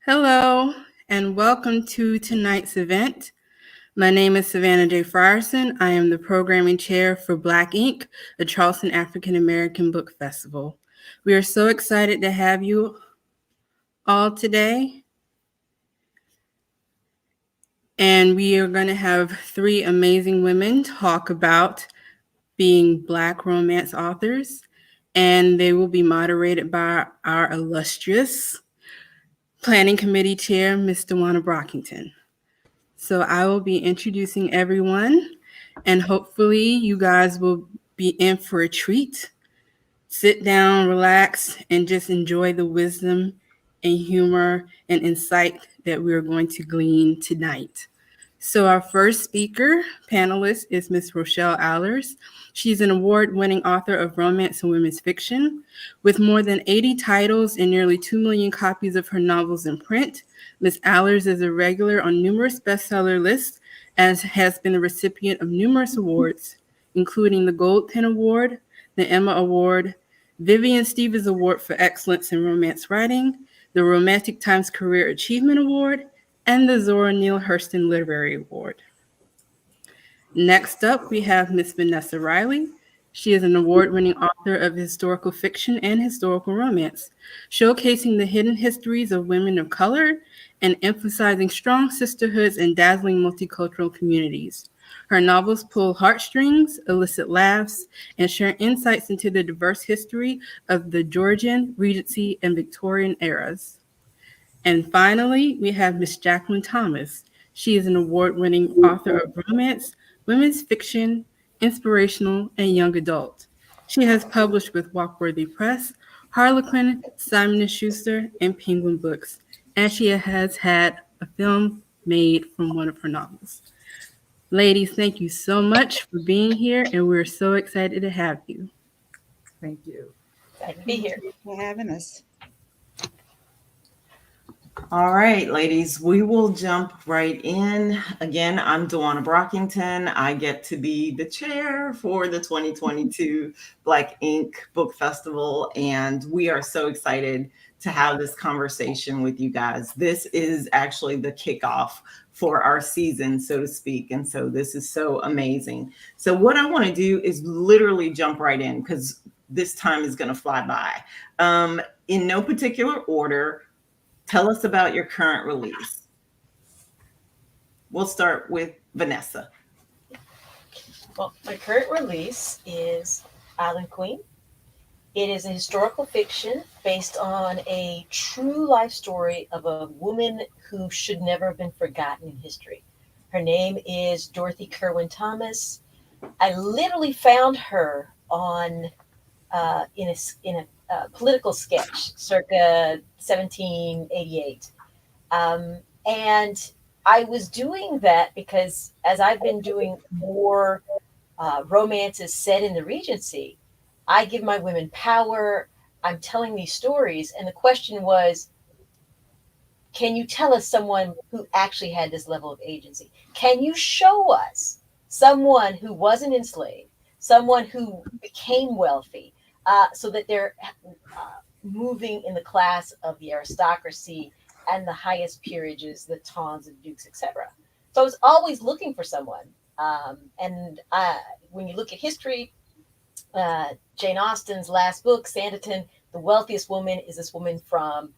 Hello, and welcome to tonight's event. My name is Savannah J. Frierson. I am the programming chair for Black Ink., the Charleston African American Book Festival. We are so excited to have you all today, and we are going to have three amazing women talk about being Black romance authors, and they will be moderated by our illustrious Planning Committee Chair, Ms. Djuanna Brockington. So I will be introducing everyone, and hopefully you guys will be in for a treat. Sit down, relax, and just enjoy the wisdom and humor and insight that we are going to glean tonight. So our first speaker panelist is Miss Rochelle Alers. She's an award-winning author of romance and women's fiction. With more than 80 titles and nearly 2 million copies of her novels in print, Ms. Alers is a regular on numerous bestseller lists and has been the recipient of numerous awards, including the Gold Pen Award, the Emma Award, Vivian Stevens Award for Excellence in Romance Writing, the Romantic Times Career Achievement Award, and the Zora Neale Hurston Literary Award. Next up, we have Miss Vanessa Riley. She is an award-winning author of historical fiction and historical romance, showcasing the hidden histories of women of color and emphasizing strong sisterhoods and dazzling multicultural communities. Her novels pull heartstrings, elicit laughs, and share insights into the diverse history of the Georgian, Regency, and Victorian eras. And finally, we have Miss Jacqueline Thomas. She is an award-winning author of romance, women's fiction, inspirational, and young adult. She has published with Walkworthy Press, Harlequin, Simon & Schuster, and Penguin Books, and she has had a film made from one of her novels. Ladies, thank you so much for being here, and we're so excited to have you. Thank you. Glad to be here. For having us. All right, ladies, we will jump right in. Again, I'm Djuanna Brockington. I get to be the chair for the 2022 Black Ink. Book Festival, and we are so excited to have this conversation with you guys. This is actually the kickoff for our season, so to speak, and so this is so amazing. So what I want to do is literally jump right in because this time is going to fly by. In no particular order, tell us about your current release. We'll start with Vanessa. Well, my current release is Island Queen. It is a historical fiction based on a true life story of a woman who should never have been forgotten in history. Her name is Dorothy Kirwan Thomas. I literally found her on in a political sketch circa 1788. And I was doing that because as I've been doing more romances set in the Regency, I give my women power. I'm telling these stories. And the question was, can you tell us someone who actually had this level of agency? Can you show us someone who wasn't enslaved, someone who became wealthy, so that they're moving in the class of the aristocracy and the highest peerages, the tons of dukes, etc. So I was always looking for someone. When you look at history, Jane Austen's last book, Sanditon, the wealthiest woman is this woman from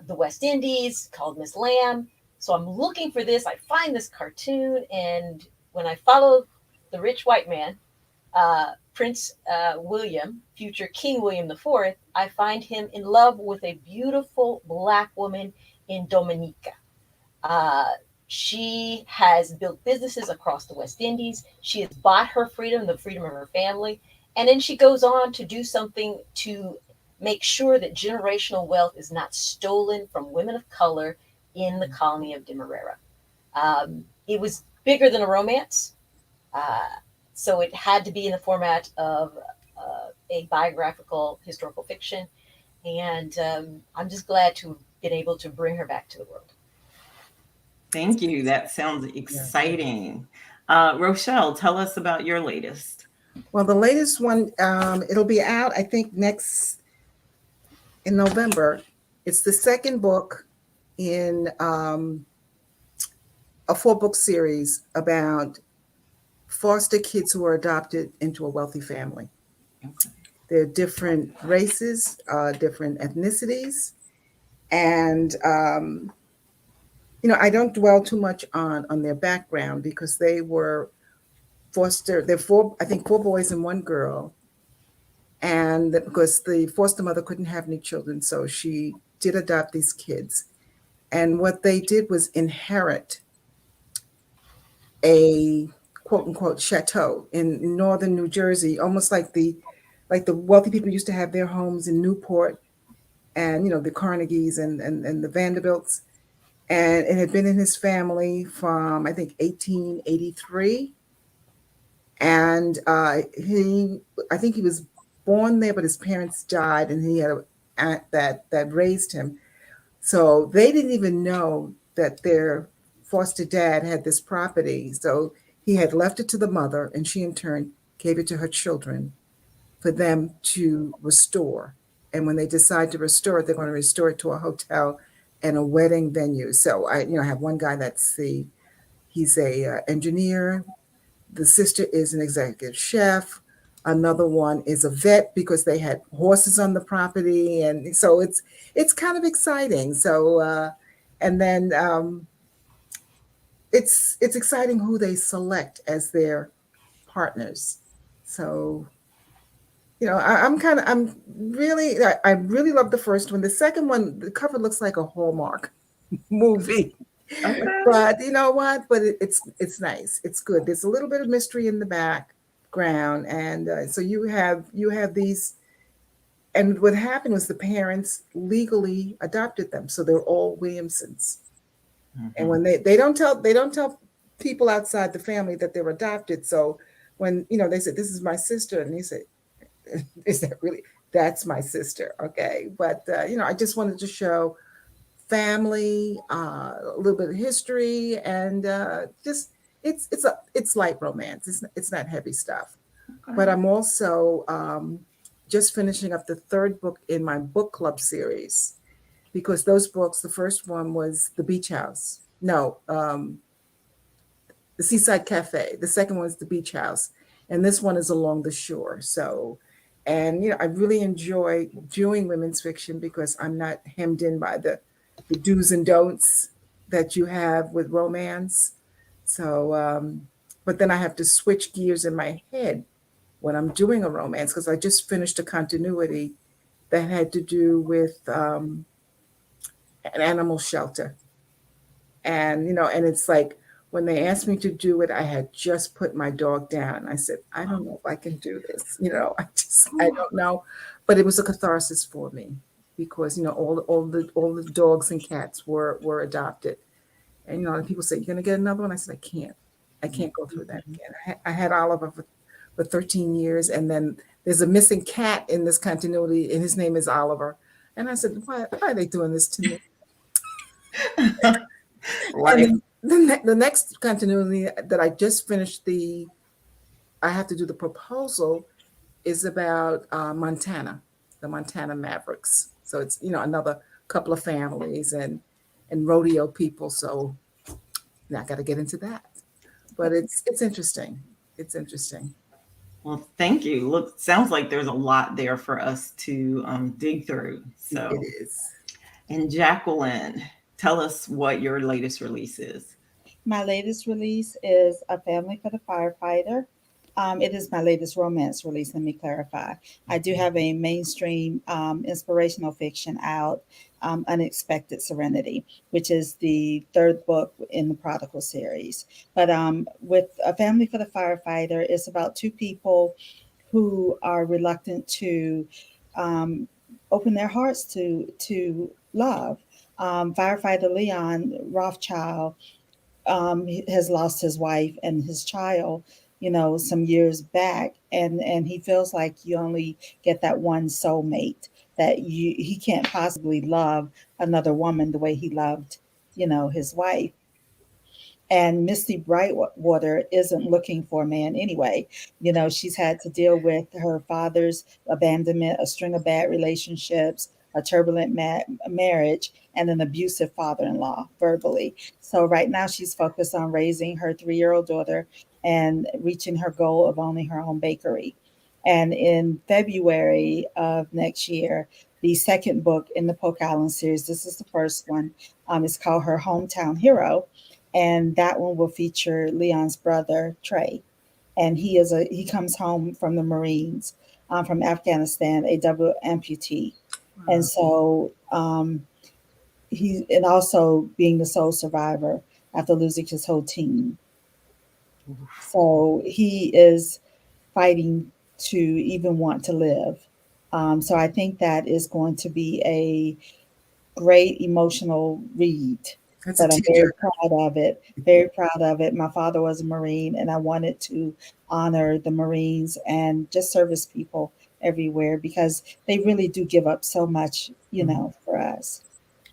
the West Indies called Miss Lamb. So I'm looking for this. I find this cartoon, and when I follow the rich white man, Prince William, future King William IV, I find him in love with a beautiful Black woman in Dominica. She has built businesses across the West Indies. She has bought her freedom, the freedom of her family. And then she goes on to do something to make sure that generational wealth is not stolen from women of color in the colony of Demerara. It was bigger than a romance. So it had to be in the format of a biographical historical fiction. And I'm just glad to have been able to bring her back to the world. Thank you. That sounds exciting. Rochelle, tell us about your latest. Well, the latest one, it'll be out, I think, in November. It's the second book in a 4-book series about foster kids who are adopted into a wealthy family. Okay. They're different races, different ethnicities, and I don't dwell too much on their background because they were foster. They're four, I think, 4 boys and 1 girl, and because the foster mother couldn't have any children, so she did adopt these kids. And what they did was inherit a quote unquote chateau in northern New Jersey, almost like the wealthy people used to have their homes in Newport, and the Carnegies and the Vanderbilts. And it had been in his family from I think 1883. And I think he was born there, but his parents died, and he had an aunt that raised him. So they didn't even know that their foster dad had this property. So he had left it to the mother, and she in turn gave it to her children for them to restore. And when they decide to restore it, they're going to restore it to a hotel and a wedding venue. So I have one guy he's a engineer. The sister is an executive chef. Another one is a vet because they had horses on the property, and so it's kind of exciting. So and then it's exciting who they select as their partners. So I'm really I really love the first one. The second one, the cover looks like a Hallmark movie. Okay. But you know what? But it's nice. It's good. There's a little bit of mystery in the background, and so you have these. And what happened was the parents legally adopted them, so they're all Williamsons. And when they don't tell people outside the family that they're adopted. So when they said this is my sister, and he said, is that really? That's my sister. Okay, but I just wanted to show family, a little bit of history, and just it's light romance. It's not heavy stuff. Okay. But I'm also just finishing up the 3rd book in my book club series because those books. The first one was The Beach House. No, The Seaside Cafe. The second one is The Beach House, and this one is Along the Shore. So. And I really enjoy doing women's fiction because I'm not hemmed in by the do's and don'ts that you have with romance. So, but then I have to switch gears in my head when I'm doing a romance because I just finished a continuity that had to do with an animal shelter. And it's like when they asked me to do it, I had just put my dog down. I said, I don't know if I can do this. I don't know, but it was a catharsis for me because all the dogs and cats were adopted. And people say, you're gonna get another one. I said, I can't go through that again. I had Oliver for 13 years, and then there's a missing cat in this continuity, and his name is Oliver. And I said, why are they doing this to me? Like, And the next continuity that I just finished, I have to do the proposal, is about Montana, the Montana Mavericks. So it's another couple of families and rodeo people. So now I got to get into that. But it's interesting. It's interesting. well, thank you. Look, sounds like there's a lot there for us to dig through. So, It is. and Jacqueline, tell us what your latest release is. My latest release is A Family for the Firefighter. It is my latest romance release, let me clarify. I do have a mainstream inspirational fiction out, Unexpected Serenity, which is the 3rd book in the Prodigal series. But with A Family for the Firefighter, it's about 2 people who are reluctant to open their hearts to love. Firefighter Leon Rothschild has lost his wife and his child, some years back, and he feels like you only get that one soulmate, that he can't possibly love another woman the way he loved, his wife. And Misty Brightwater isn't looking for a man anyway. She's had to deal with her father's abandonment, a string of bad relationships, a turbulent marriage, and an abusive father-in-law verbally. So right now she's focused on raising her 3-year-old daughter and reaching her goal of owning her own bakery. And in February of next year, the second book in the Polk Island series, this is the first one, it's called Her Hometown Hero. And that one will feature Leon's brother, Trey. And he comes home from the Marines, from Afghanistan, a double amputee. And so and also being the sole survivor after losing his whole team. So he is fighting to even want to live. So I think that is going to be a great emotional read. That's But a I'm very teacher. proud of it. Very proud of it. My father was a Marine, and I wanted to honor the Marines and just service people everywhere because they really do give up so much, for us.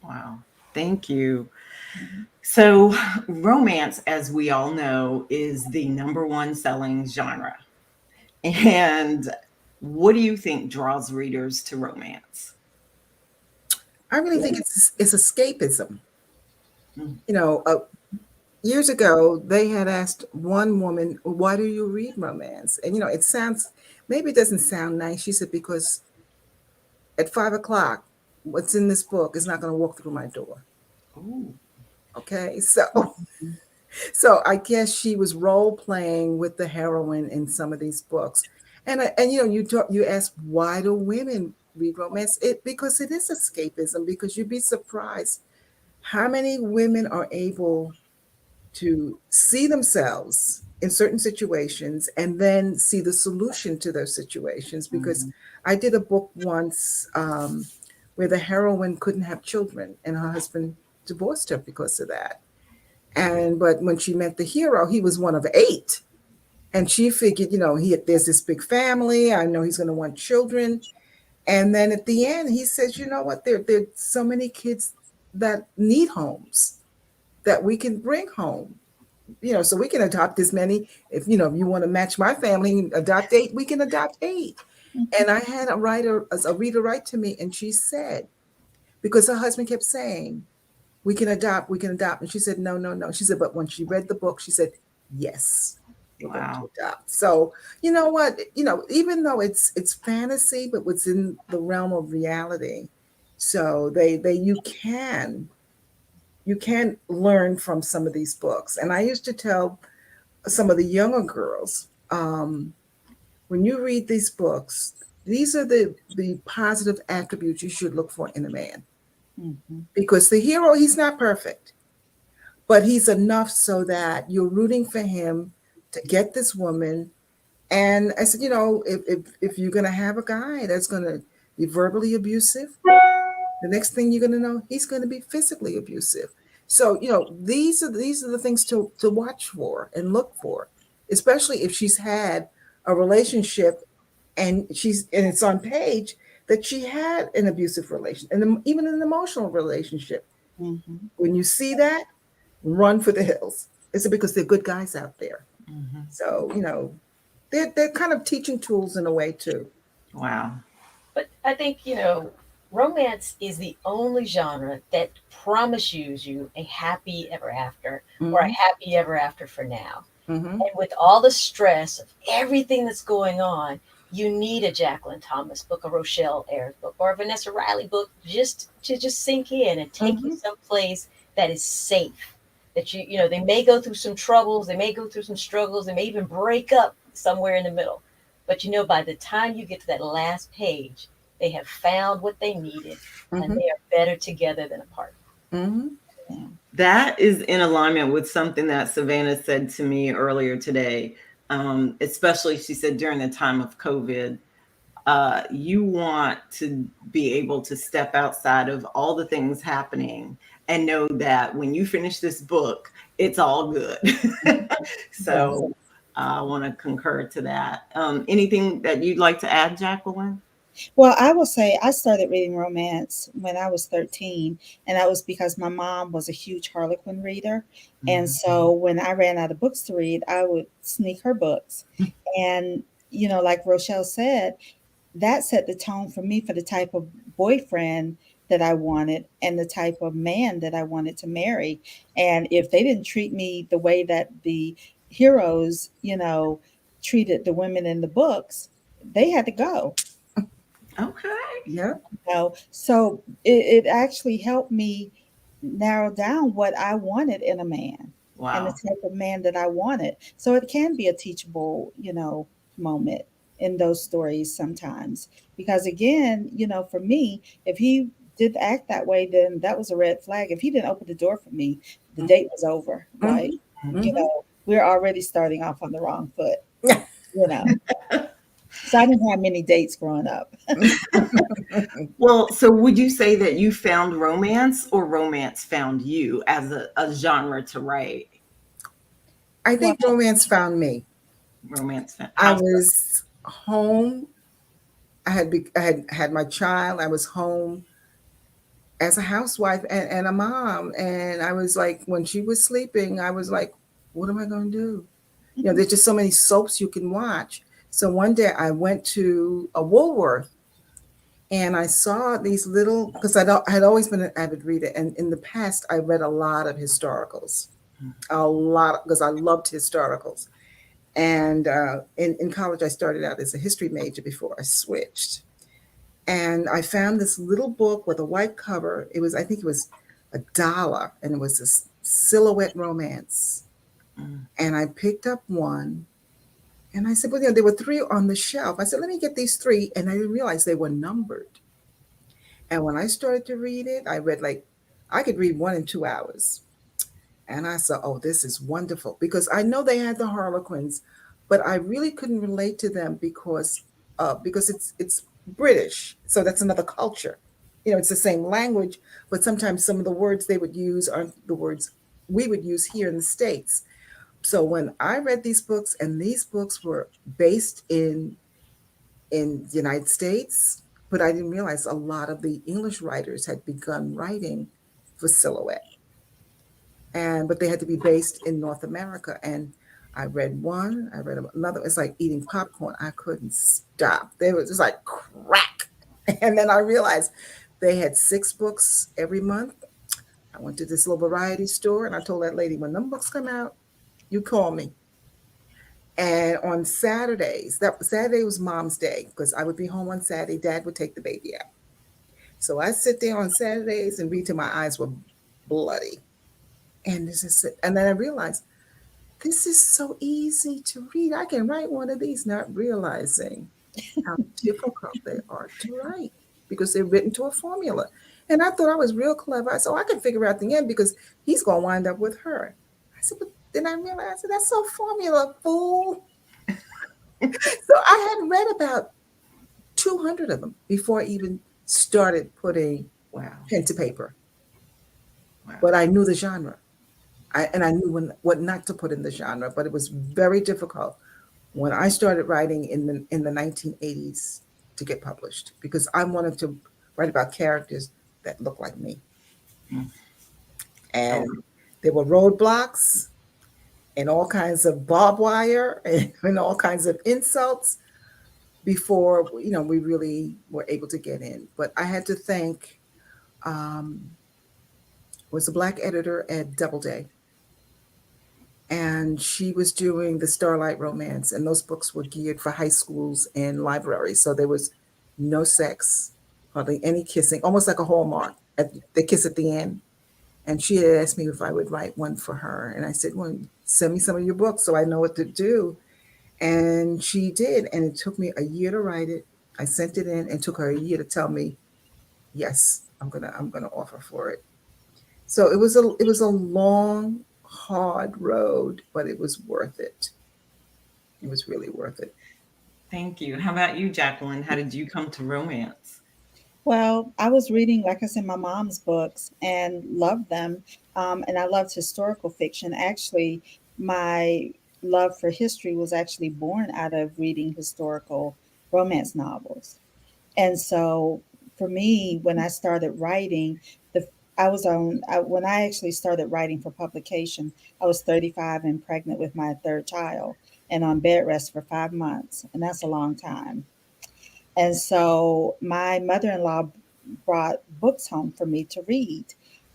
Wow. Thank you. Mhm. So, romance, as we all know, is the number one selling genre. And what do you think draws readers to romance? I really think it's escapism. Mm. You know, years ago they had asked one woman, "Why do you read romance?" And it sounds, maybe it doesn't sound nice. She said, "Because at 5 o'clock, what's in this book is not going to walk through my door." Ooh. Okay, so I guess she was role playing with the heroine in some of these books, and you ask, why do women read romance? Because it is escapism. Because you'd be surprised how many women are able to see themselves in certain situations and then see the solution to those situations. Because Mhm. I did a book once where the heroine couldn't have children and her husband divorced her because of that. But when she met the hero, he was one of 8. And she figured, there's this big family. I know he's going to want children. And then at the end, he says, you know what? There are so many kids that need homes that we can bring home. So we can adopt as many. If you want to match my family and adopt 8, we can adopt 8. And I had a reader write to me, and she said, because her husband kept saying, we can adopt. And she said, no, no, no. She said, but when she read the book, she said, yes, we're going Wow. to adopt. So, you know what? Even though it's fantasy, but what's in the realm of reality. So you can learn from some of these books. And I used to tell some of the younger girls, when you read these books, these are the positive attributes you should look for in a man. Mhm. Because the hero, he's not perfect, but he's enough so that you're rooting for him to get this woman. And I said, if you're going to have a guy that's going to be verbally abusive, the next thing you're going to know, he's going to be physically abusive. So, these are the things to watch for and look for, especially if she's had a relationship and it's on page that she had an abusive relation and even an emotional relationship. Mhm. When you see that, run for the hills. It's because they're good guys out there. Mhm. So, they're kind of teaching tools in a way too. Wow. But I think, romance is the only genre that promises you a happy ever after or a Mm-hmm. happy ever after for now. Mm-hmm. And with all the stress of everything that's going on, you need a Jacqueline Thomas book, a Rochelle Alers book, or a Vanessa Riley book just to just sink in and take you Mm-hmm. someplace that is safe. That they may go through some troubles, they may go through some struggles, they may even break up somewhere in the middle. But by the time you get to that last page, they have found what they needed and Mm-hmm. they are better together than apart. Mm-hmm. Yeah. That is in alignment with something that Savannah said to me earlier today. Especially, she said during the time of COVID, you want to be able to step outside of all the things happening and know that when you finish this book, it's all good. Yes. So I want to concur to that. Anything that you'd like to add, Jacqueline? Well, I will say I started reading romance when I was 13, and that was because my mom was a huge Harlequin reader. And Mhm. so when I ran out of books to read, I would sneak her books. And, like Rochelle said, that set the tone for me for the type of boyfriend that I wanted and the type of man that I wanted to marry. And if they didn't treat me the way that the heroes, treated the women in the books, they had to go. Okay. Yeah. So it actually helped me narrow down what I wanted in a man and the Wow. type of man that I wanted. So it can be a teachable, moment in those stories sometimes. Because again, for me, if he did act that way, then that was a red flag. If he didn't open the door for me, the date was over. Like, Mhm. we're already starting off on the wrong foot, you know. So I didn't have many dates growing up. Well, so would you say that you found romance or romance found you as a genre to write? I Well, think romance found me. Romance found, I how so? was home. I had my child. I was home as a housewife and a mom. And I was like, when she was sleeping, I was like, what am I going to do? There's just so many soaps you can watch. So one day I went to a Woolworth and I saw these little, because I had always been an avid reader. And in the past, I read a lot of historicals, a lot, because I loved historicals. And in college, I started out as a history major before I switched. And I found this little book with a white cover. I think it was $1, and it was this silhouette romance. Mm. And I picked up one, and I said, well, there were three on the shelf. I said, let me get these three, and I didn't realize they were numbered. And when I started to read it, I could read 1 in 2 hours. And I said, oh, this is wonderful, because I know they had the Harlequins, but I really couldn't relate to them because it's British, so that's another culture. It's the same language, but sometimes some of the words they would use aren't the words we would use here in the States. So when I read these books, and these books were based in the United States, but I didn't realize a lot of the English writers had begun writing for Silhouette, and but they had to be based in North America. And I read one, I read another. It's like eating popcorn. I couldn't stop. They was just like crack. And then I realized they had 6 books every month. I went to this little variety store and I told that lady, when them books come out, you call me. And on Saturdays, that Saturday was Mom's Day, because I would be home on Saturday. Dad would take the baby out. So I sit there on Saturdays and read till my eyes were bloody. And and then I realized this is so easy to read. I can write one of these, not realizing how difficult they are to write, because they're written to a formula. And I thought I was real clever. So I could figure out the end, because he's going to wind up with her. I said, but then I realized that's so formula, fool. So I had read about 200 of them before I even started putting Wow. pen to paper. Wow. But I knew the genre. And I knew what not to put in the genre, but it was very difficult when I started writing in the 1980s to get published, because I wanted to write about characters that look like me. Mm. And there were roadblocks and all kinds of barbed wire and all kinds of insults before we really were able to get in. But I had to thank um, was a black editor at Doubleday, and she was doing the Starlight Romance, and those books were geared for high schools and libraries. So there was no sex, hardly any kissing, almost like a Hallmark. They kiss at the end. And she had asked me if I would write one for her, and I said, "Well, send me some of your books so I know what to do." And she did, and it took me a year to write it. I sent it in, and took her a year to tell me, "Yes, I'm gonna offer for it." So it was a long, hard road, but it was worth it. It was really worth it. Thank you. How about you, Jacqueline? How did you come to romance? Well, I was reading, like I said, my mom's books and loved them. And I loved historical fiction. Actually, my love for history was actually born out of reading historical romance novels. And so for me, when I started writing, the when I actually started writing for publication, I was 35 and pregnant with my third child and on bed rest for 5 months. And that's a long time. And so my mother-in-law brought books home for me to read.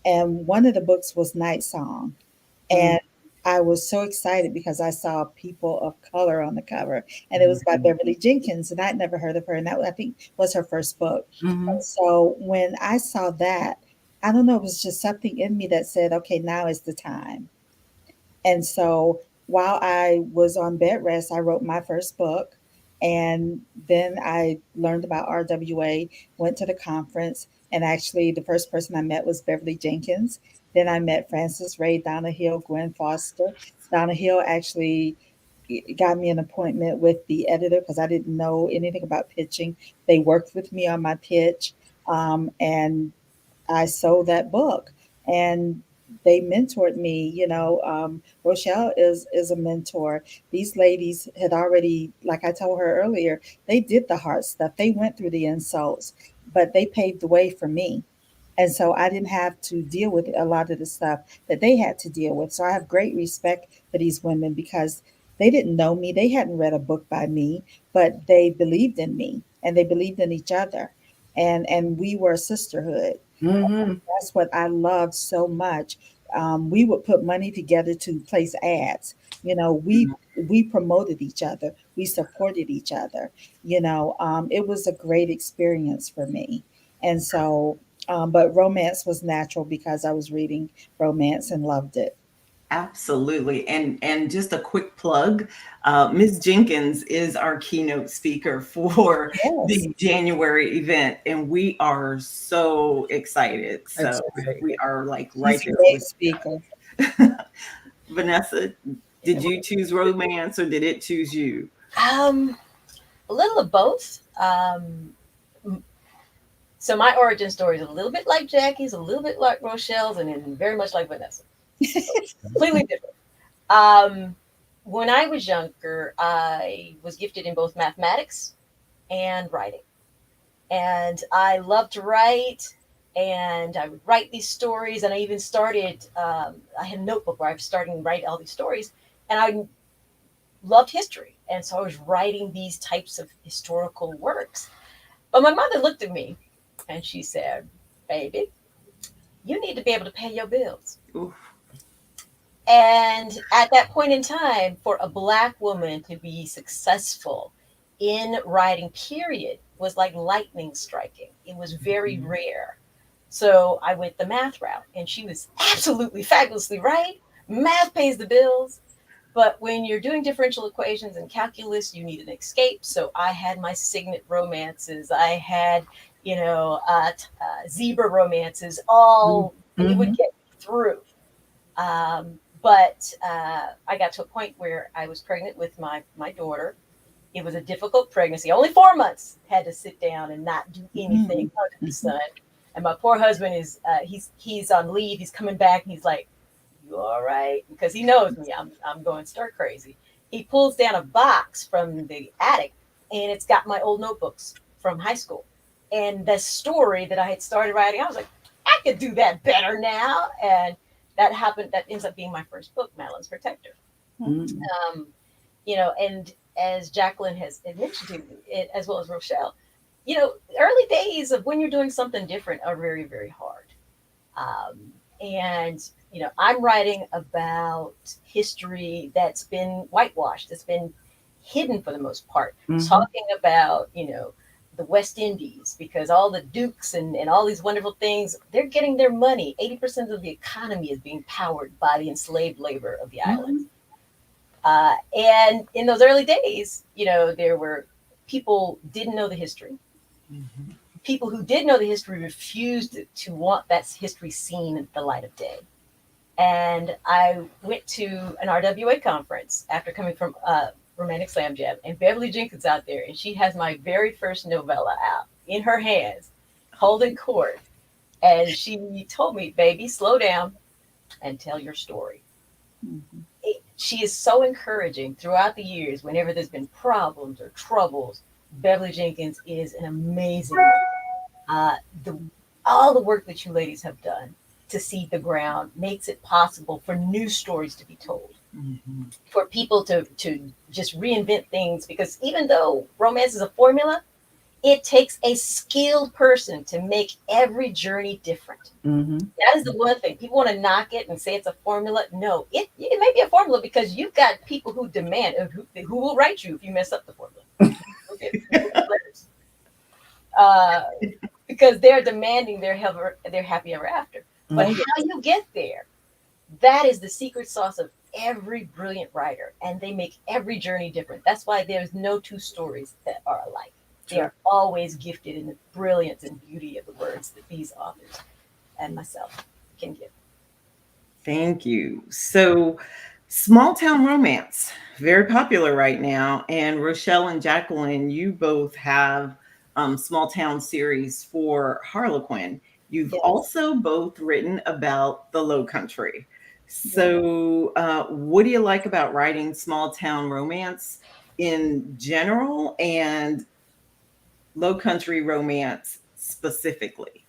And one of the books was Night Song. And I was so excited because I saw people of color on the cover, and it was by Beverly Jenkins, and I'd never heard of her, and that I think was her first book. Mhm. And so when I saw that, I don't know, it was just something in me that said, okay, now is the time. And so while I was on bed rest, I wrote my first book. And then I learned about RWA, went to the conference, and actually the first person I met was Beverly Jenkins. Then I met Frances Ray, Donna Hill, Gwen Foster. Donna Hill actually got me an appointment with the editor because I didn't know anything about pitching. They worked with me on my pitch, and I sold that book, and they mentored me. Rochelle is a mentor. These ladies had already, like I told her earlier, they did the hard stuff. They went through the insults, but they paved the way for me. And so I didn't have to deal with a lot of the stuff that they had to deal with. So I have great respect for these women because they didn't know me. They hadn't read a book by me, but they believed in me and they believed in each other. And we were a sisterhood. Mhm. That's what I loved so much. We would put money together to place ads. We promoted each other. We supported each other. It was a great experience for me. And so, but romance was natural because I was reading romance and loved it. Absolutely. And just a quick plug, Ms. Jenkins is our keynote speaker for Yes, the January event, and we are so excited. That's So great. we are like right she's a there great with speaker. Vanessa. Did you choose romance or did it choose you? Um, a little of both. So my origin story is a little bit like Jackie's, a little bit like Rochelle's, and then very much like Vanessa. So completely different. Um, when I was younger, I was gifted in both mathematics and writing. And I loved to write, and I would write these stories. And I even started, I had a notebook where I was starting to write all these stories. And I loved history. And so I was writing these types of historical works. But my mother looked at me and she said, "Baby, you need to be able to pay your bills." Ooh, And at that point in time, for a Black woman to be successful in writing, period, was like lightning striking. It was very rare. So I went the math route, and she was absolutely fabulously right. Math pays the bills. But when you're doing differential equations and calculus, you need an escape. So I had my signet romances. I had, zebra romances, all, and it would Mhm. get through. But I got to a point where I was pregnant with my daughter. It was a difficult pregnancy. Only 4 months. Had to sit down and not do anything under the sun. And my poor husband is he's on leave. He's coming back. And he's like, "You all right?" Because he knows me. I'm going stir crazy. He pulls down a box from the attic, and it's got my old notebooks from high school. And the story that I had started writing, I was like, I could do that better now. And that happened. That ends up being my first book, Madeline's Protector. Mhm. Um, and as Jacqueline has mentioned to me, as well as Rochelle, early days of when you're doing something different are very, very hard. And I'm writing about history that's been whitewashed, that's been hidden for the most part, Mhm. talking about the West Indies, because all the dukes and all these wonderful things, they're getting their money. 80% of the economy is being powered by the enslaved labor of the islands. Mhm. And in those early days, there were people didn't know the history. People who did know the history refused to want that history seen in the light of day. And I went to an RWA conference after coming from Romantic Slam Jam, and Beverly Jenkins out there, and she has my very first novella out in her hands, holding court. And she told me, "Baby, slow down and tell your story." She is so encouraging throughout the years. Whenever there's been problems or troubles, Beverly Jenkins is an amazing woman. Uh, the, all the work that you ladies have done to seed the ground makes it possible for new stories to be told, for people to just reinvent things. Because even though romance is a formula, It takes a skilled person to make every journey different. Mm-hmm. That is the one thing. People want to knock it and say it's a formula. No, it may be a formula because you've got people who demand, who will write you if you mess up the formula. You'll get letters. Because they're demanding their happy ever after. But Mm-hmm. how you get there, that is the secret sauce of every brilliant writer, and they make every journey different. That's why there's no two stories that are alike. They are always gifted in the brilliance and beauty of the words that these authors and myself can give. Thank you. So, small town romance, very popular right now. And Rochelle and Jacqueline, you both have small town series for Harlequin. You've Yes. also both written about the Low Country. Yeah. So, what do you like about writing small town romance in general and Low Country romance specifically?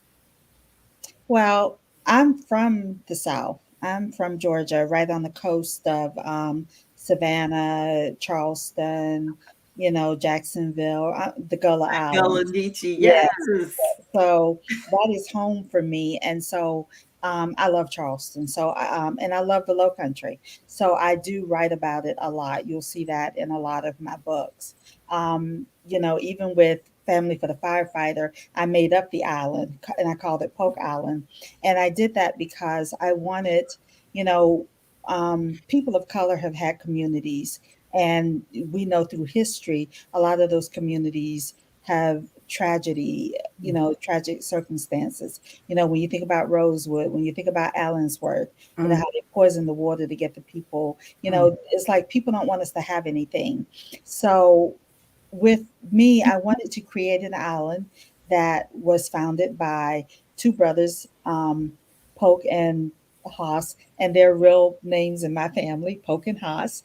Well, I'm from the South. I'm from Georgia, right on the coast of Savannah, Charleston, Jacksonville, the Gullah Bella Islands. Dici, Yeah. yes. So that is home for me. And so I love Charleston. So, and I love the Low Country. So I do write about it a lot. You'll see that in a lot of my books. Even with Family for the Firefighter, I made up the island and I called it Polk Island. And I did that because I wanted, you know, people of color have had communities. And we know through history, a lot of those communities have tragedy, tragic circumstances. When you think about Rosewood, when you think about Allensworth, how they poison the water to get the people, it's like people don't want us to have anything. So with me, I wanted to create an island that was founded by two brothers, Polk and Haas, and their real names in my family, Polk and Haas.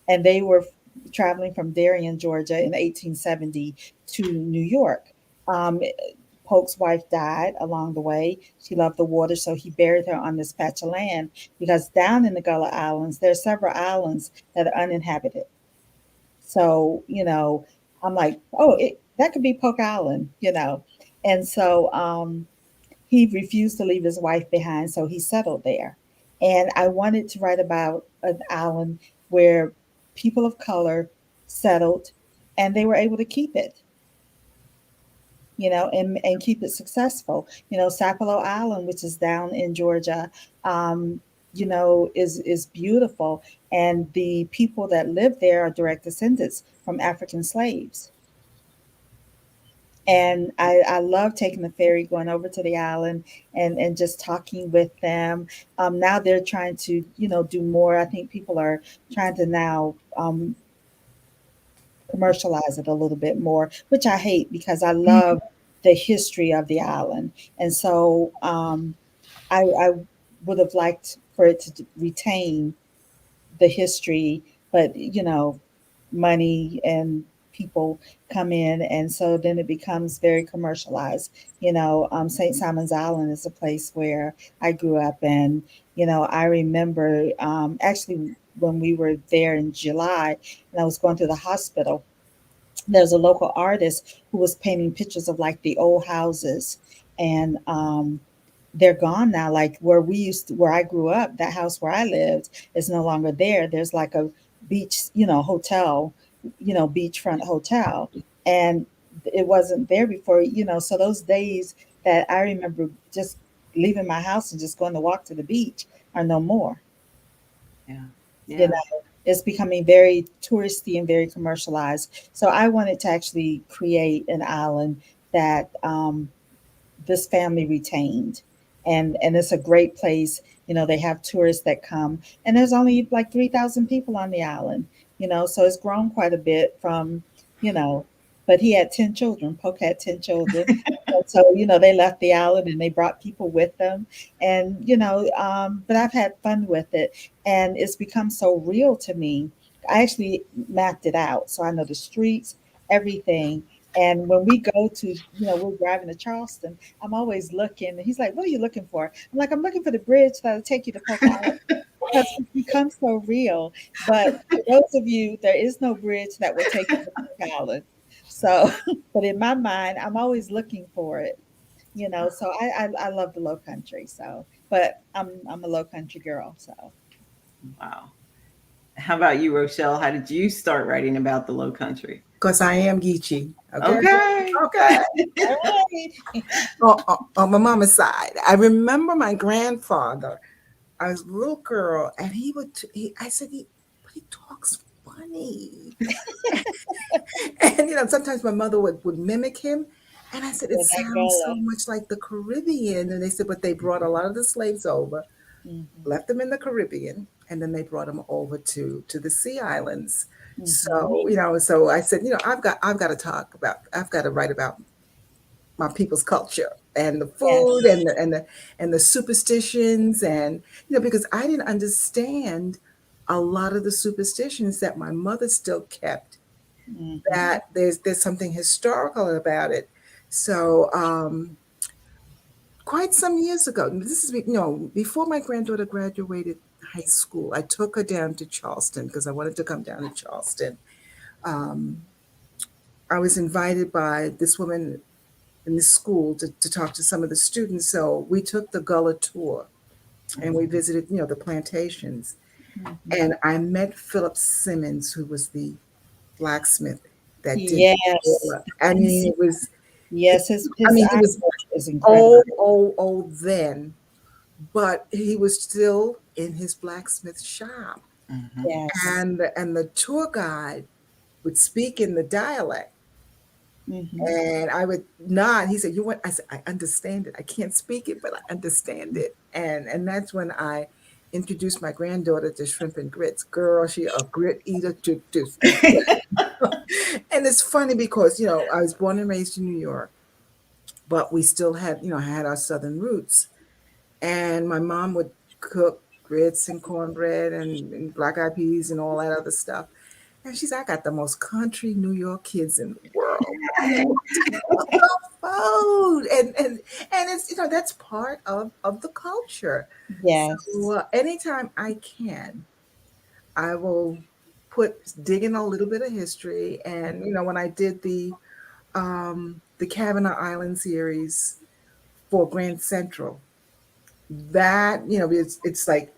And they were traveling from Darien, Georgia in 1870 to New York. Um, Polk's wife died along the way. She loved the water, so he buried her on this patch of land because down in the Gullah Islands, there are several islands that are uninhabited. So, I'm like, oh, that could be Polk Island. And so he refused to leave his wife behind, so he settled there. And I wanted to write about an island where people of color settled and they were able to keep it, and keep it successful. Sapelo Island, which is down in Georgia, is beautiful. And the people that live there are direct descendants from African slaves. And I love taking the ferry, going over to the island and just talking with them. Now they're trying to, do more. I think people are trying to now commercialize it a little bit more, which I hate because I love the history of the island. And so I would have liked for it to retain the history, but money and people come in, and so then it becomes very commercialized. St. Simon's Island is a place where I grew up, and I remember actually when we were there in July, and I was going through the hospital. There's a local artist who was painting pictures of like the old houses, and they're gone now. Like where I grew up, that house where I lived is no longer there. There's like a beach, hotel, beachfront hotel. And it wasn't there before, so those days that I remember just leaving my house and just going to walk to the beach are no more. Yeah. You know, it's becoming very touristy and very commercialized. So I wanted to actually create an island that this family retained. And it's a great place. They have tourists that come, and there's only like 3,000 people on the island, so it's grown quite a bit from, you know, but he had 10 children. Polk had 10 children. And so, they left the island and they brought people with them. And, but I've had fun with it, and it's become so real to me. I actually mapped it out. So I know the streets, everything. And when we go to, we're driving to Charleston, I'm always looking. And he's like, "What are you looking for?" I'm like, "I'm looking for the bridge that'll take you to Polk Island." Because it's become so real. But for those of you, there is no bridge that will take you to Polk Island. So, but in my mind, I'm always looking for it. So I love the Low Country. So, but I'm a Low Country girl. So Wow. How about you, Rochelle? How did you start writing about the Low Country? Because I am Geechee. Okay. Okay. Okay. all right. On my mama's side, I remember my grandfather. I was a little girl, and I said, but he talks funny. And sometimes my mother would mimic him. And I said, it With that sounds so gullah. much like the Caribbean. And they said, but they brought a lot of the slaves over, Mhm. left them in the Caribbean, and then they brought them over to the Sea Islands. Mhm. So I said, I've got to I've got to write about my people's culture and the food Yes. and the superstitions, and because I didn't understand a lot of the superstitions that my mother still kept, Mhm. that there's something historical about it. So quite some years ago, this is before my granddaughter graduated high school, I took her down to Charleston because I wanted to come down to Charleston. um, I was invited by this woman in the school to talk to some of the students. So we took the Gullah tour and we visited, the plantations. Mhm. And I met Philip Simmons, who was the blacksmith that did the Yes. Gullah. I mean, it was, Yes. His he was ironwork is incredible. old, old, old then, but he was still in his blacksmith shop. Mhm. Yes. And the tour guide would speak in the dialect. Hmm. And I would nod. He said, "You want?" I said, "I understand it. I can't speak it, but I understand it." And that's when I introduced my granddaughter to shrimp and grits. Girl, she a grit eater to and it's funny because I was born and raised in New York, but we still had our Southern roots. And my mom would cook grits and cornbread and black eyed peas and all that other stuff. And she said, "I got the most country New York kids in the world." Food and it's that's part of the culture. So Yes. anytime I can, I will dig in a little bit of history. And when I did the Kavanaugh Island series for Grand Central, that it's like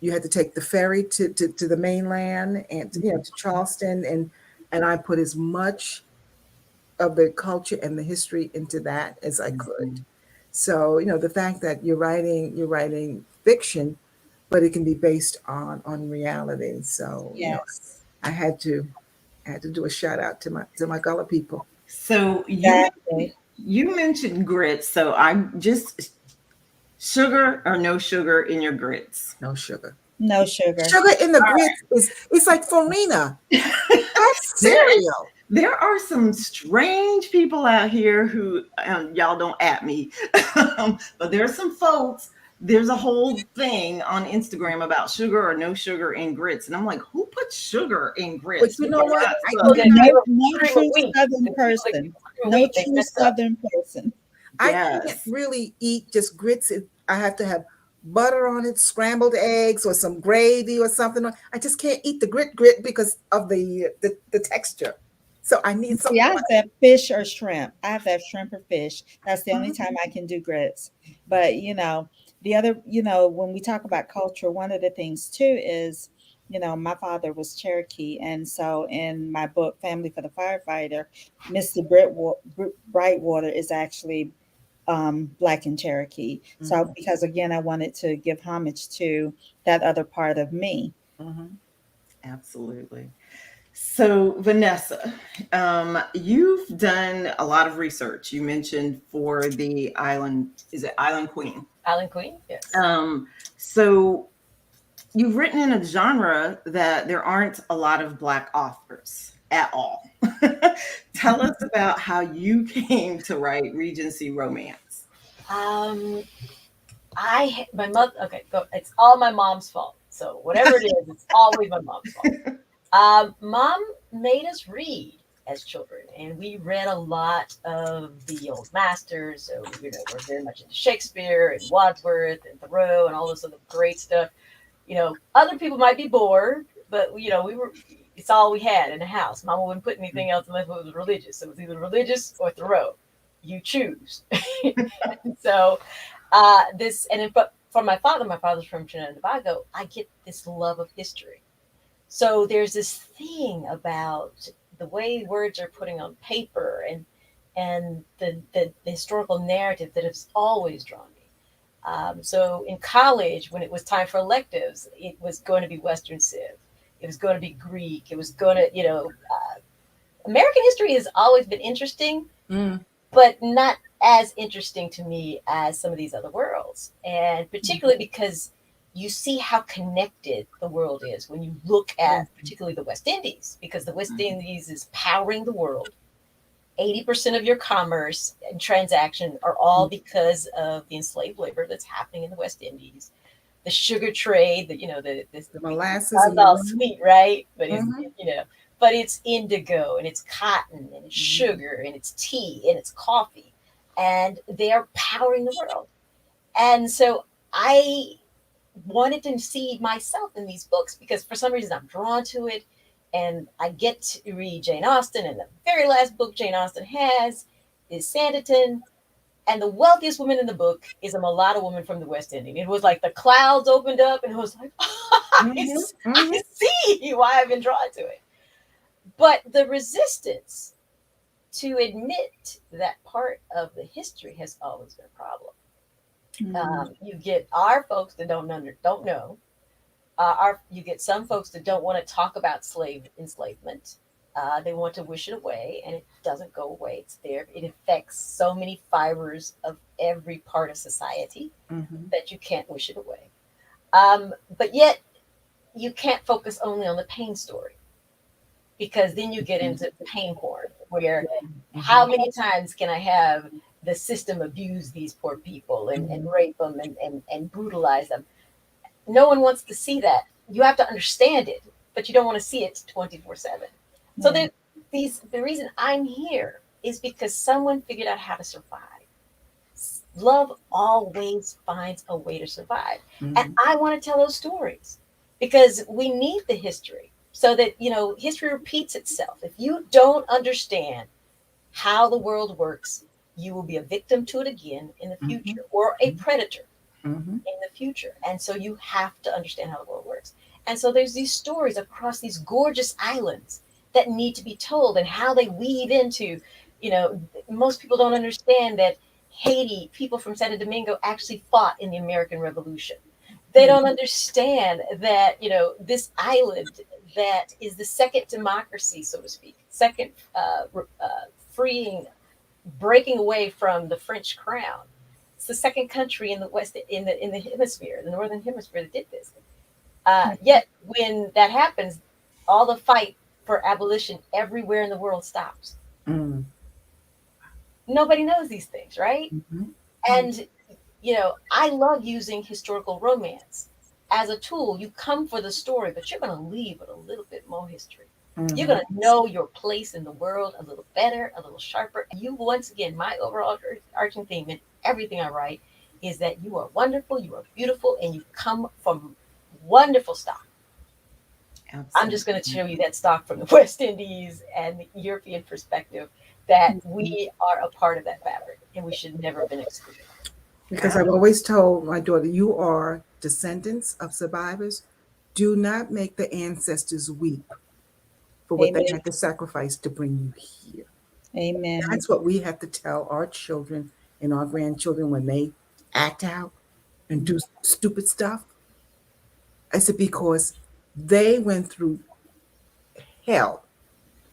you had to take the ferry to the mainland and to Charleston, and I put as much of the culture and the history into that as I could. Mhm. So, the fact that you're writing fiction, but it can be based on reality. So, Yes. I had to do a shout out to my Gullah people. So Exactly. you mentioned grits. So I'm just sugar or no sugar in your grits. No sugar. No sugar. Sugar in the grits is it's like farina. That's There cereal. there are some strange people out here who y'all don't at me, but there's some folks. There's a whole thing on Instagram about sugar or no sugar in grits, and I'm like, who puts sugar in But grits? you know Because what? that's I People that cannot. give No, them no cream of true wheat. Southern The people that give person. them cream of No wheat, they true messed up. Southern person. I can't yes. really eat just grits. I have to have butter on it, scrambled eggs, or some gravy or something. I just can't eat the grit because of the texture. So I need See, something I have to have fish or shrimp. I have to have shrimp or fish. That's the only Mhm. time I can do grits. But the other, when we talk about culture, one of the things too is, my father was Cherokee, and so in my book, Family for the Firefighter, Mr. Brightwater is actually Black and Cherokee. So like. because again, I wanted to give homage to that other part of me. Hmm. Absolutely. So, Vanessa, you've done a lot of research. You mentioned for the island, is it Island Queen? Island Queen, yes. Um, so you've written in a genre that there aren't a lot of Black authors at all. Tell us about how you came to write Regency romance. Um, my mother. Okay, go. It's all my mom's fault. So whatever it is, it's always my mom's fault. Mom made us read as children, and we read a lot of the old masters. So we're very much into Shakespeare and Wadsworth and Thoreau and all this other great stuff. Other people might be bored, but we were. It's all we had in the house. Mama wouldn't put anything else unless it was religious. So it was either religious or Thoreau. You choose. So this, and then, but for my father's from Trinidad and Tobago, I get this love of history. So there's this thing about the way words are putting on paper and the historical narrative that has always drawn me. So in college, when it was time for electives, it was going to be Western Civ. It was going to be Greek. It was going to, American history has always been interesting, but not as interesting to me as some of these other worlds. And particularly because you see how connected the world is when you look at particularly the West Indies, because the West Indies is powering the world. 80% of your commerce and transaction are all because of the enslaved labor that's happening in the West Indies. The sugar trade, The molasses sounds and all the sweet, right? But but it's indigo and it's cotton and it's sugar and it's tea and it's coffee, and they are powering the world. And so I wanted to see myself in these books because for some reason I'm drawn to it. And I get to read Jane Austen, and the very last book Jane Austen has is Sanditon. And the wealthiest woman in the book is a mulatto woman from the West Indies. It was like the clouds opened up, and it was like, I see why I've been drawn to it. But the resistance to admit that part of the history has always been a problem. You get our folks that don't know. You get some folks that don't want to talk about enslavement. They want to wish it away, and it doesn't go away. It's there. It affects so many fibers of every part of society that you can't wish it away. But yet, you can't focus only on the pain story, because then you get into pain porn, where how many times can I have the system abuse these poor people and rape them and brutalize them? No one wants to see that. You have to understand it, but you don't want to see it 24/7. So the reason I'm here is because someone figured out how to survive. Love always finds a way to survive. And I want to tell those stories because we need the history so that, history repeats itself. If you don't understand how the world works, you will be a victim to it again in the future, or a predator in the future. And so you have to understand how the world works. And so there's these stories across these gorgeous islands that need to be told, and how they weave into, most people don't understand that Haiti, people from Santo Domingo actually fought in the American Revolution. They don't understand that, this island that is the second democracy, so to speak, second freeing, breaking away from the French crown. It's the second country in the West, in the hemisphere, the northern hemisphere, that did this. Yet when that happens, all the fight for abolition everywhere in the world stops. Nobody knows these things, right? And I love using historical romance as a tool. You come for the story, but you're going to leave with a little bit more history. You're going to know your place in the world a little better, a little sharper. You, once again, my overall arching theme in everything I write is that you are wonderful, you are beautiful, and you come from wonderful stock. Absolutely. I'm just going to show you that stock from the West Indies and the European perspective, that we are a part of that fabric, and we should never have been excluded. Because I've always told my daughter, you are descendants of survivors. Do not make the ancestors weep for what they had to sacrifice to bring you here. Amen. That's what we have to tell our children and our grandchildren when they act out and do stupid stuff. I said, because they went through hell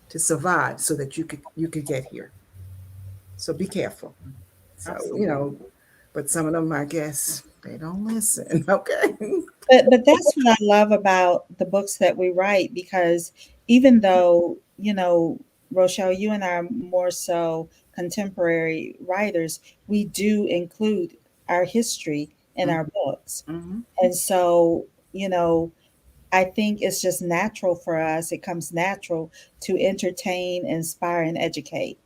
to survive so that you could get here. So be careful. So, Absolutely. but some of them, I guess, they don't listen. Okay. But that's what I love about the books that we write, because even though, Rochelle, you and I are more so contemporary writers, we do include our history in our books. And so, I think it's just natural for us. It comes natural to entertain, inspire, and educate,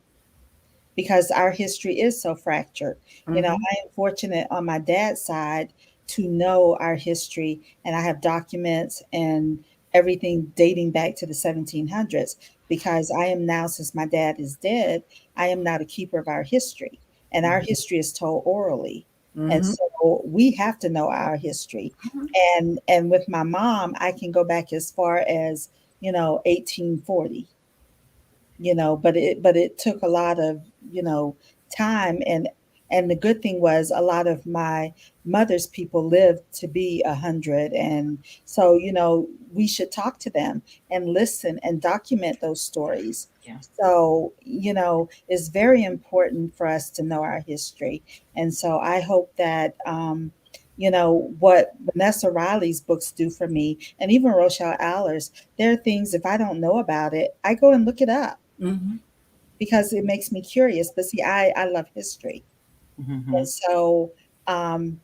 because our history is so fractured. I am fortunate on my dad's side to know our history, and I have documents and everything dating back to the 1700s, because I am now, since my dad is dead, I am now the keeper of our history, and our history is told orally. And Mhm. so we have to know our history. And with my mom, I can go back as far as, 1840, but it took a lot of, time. And the good thing was, a lot of my mother's people lived to be 100. And so, we should talk to them and listen and document those stories. Yeah. So, it's very important for us to know our history. And so I hope that what Vanessa Riley's books do for me, and even Rochelle Alers, there are things, if I don't know about it, I go and look it up Mhm. because it makes me curious. But see, I love history. And Mhm. so, um,